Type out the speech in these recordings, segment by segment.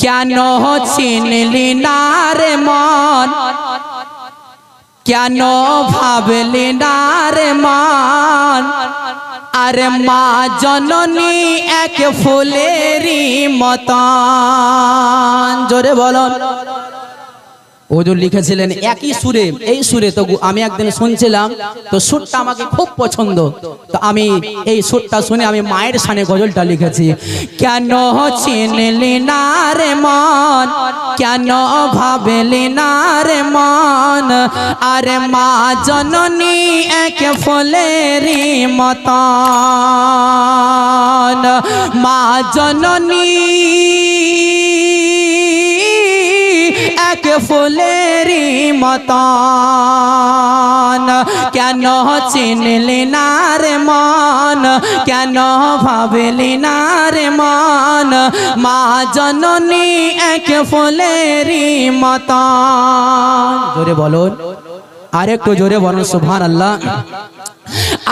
কেন চিনলি না রে মন, কেন ভাবলি না রে মন। আরে মা জননী এক ফুলেরই মতন। জোরে বলুন। হুজুর লিখেছিলেন একই সুরে, এই সুরে তো আমি একদিন শুনছিলাম, তো সুরটা আমাকে খুব পছন্দ, তো আমি এই সুরটা শুনে আমি মায়ের শানে গজলটা লিখেছি। কেন চিনলি না রে মন, কেন ভাবলি না রে মন। আরে মা জননী এক ফুলেরই মতন, মা জননী এক ফুলেরই মতন। কেন চিনলি না রে মন, কেন ভাবলি না রে মন। মা জননী এক ফুলেরই মতন। জোরে বলুন, আরেকটু জোরে বলুন সুবহানাল্লাহ।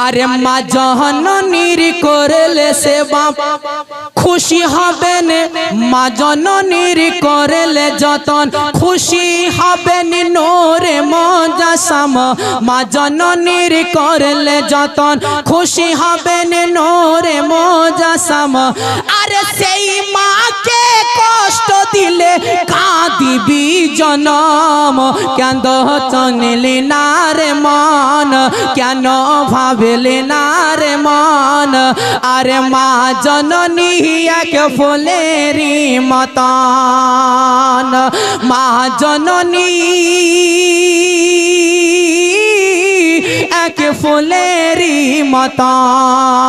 আরে মা জননীর করলে সেবা খুশি হবেন, মা জননীর করলে যতন খুশি হবেন নূরে মুজাসসাম। মা জননীর করলে যতন খুশি হবেন নূরে মুজাসসাম। আরে সেই মাকে কষ্ট দিলে কাঁদিবি জনম। কেন চিনলি না রে মন, কেন ভাবলি না রে মন। আরে মা জননী এক ফুলেরই মতন, মা জননী এক ফুলেরই মতন।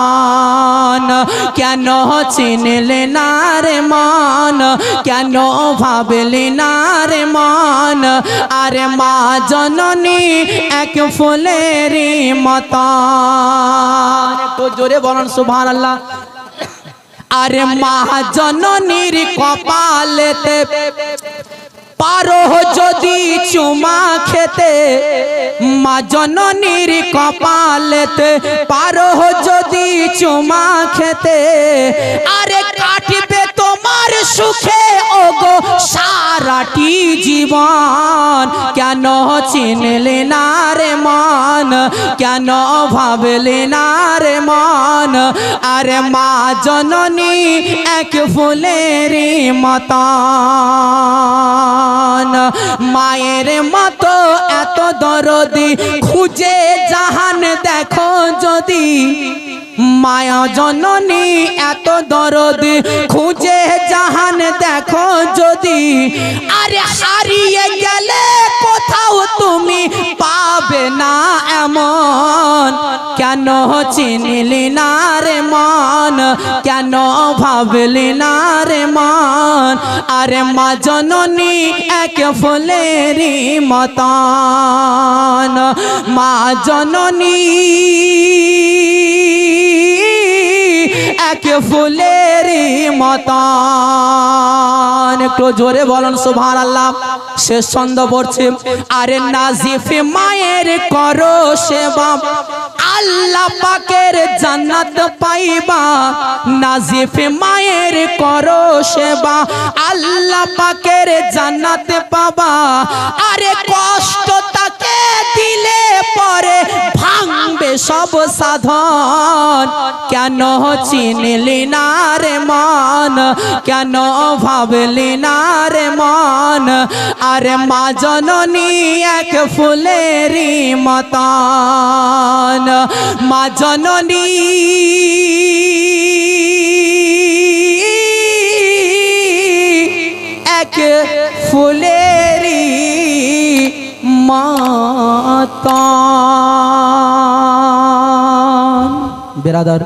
কেন চিনলি না রে মন, কেন ভাবলি না রে মন। আরে মা জননী এক ফুলেরই মতন। একটু জোরে বলুন সুবহানাল্লাহ। আরে মা জননীর কপালেতে পারো যদি চুমা খেতে, মা জননীর কপালেতে পারো যদি চুমা খেতে। আরে কাটবে তোমার সুখে ওগো সারাটি জীবন। কেন চিনলি না রে মন, কেন ভাবলি না রে মন। আরে মা জননী এক ফুলেরই মতন। মায়ের মতো এত দরদি খুঁজে জাহান দেখো যদি। মায়া জননী এত দরদি খুঁজে জাহান দেখো যদি। আরে হারিয়ে গেলে কোথাও তুমি পাবে না এমন। কেন চিনলি না রে মন, কেন ভাবলি না রে মন। আরে মা জননী এক ফুলেরই মতন, মা জননী এক ফুলেরই মতন। একটু জোরে বলুন সুবহানাল্লাহ। শেষ ছন্দ পড়ছে। আরে নাজিফ মায়ের করো সেবা, আল্লাহ পাকের জান্নাত পাইবা। নাজিফ মায়ের করো সেবা, আল্লাহ পাকের জান্নাত পাবা। আরে কষ্ট তাকে দিলে পরে ভাঙবে সব সাধন। কেন চিনলি না রে মন, কেন ভাবলি না রে মন। আরে মা জননী এক ফুলেরই মতন, মা জননী এক ফুলেরই মতন। বেরাদার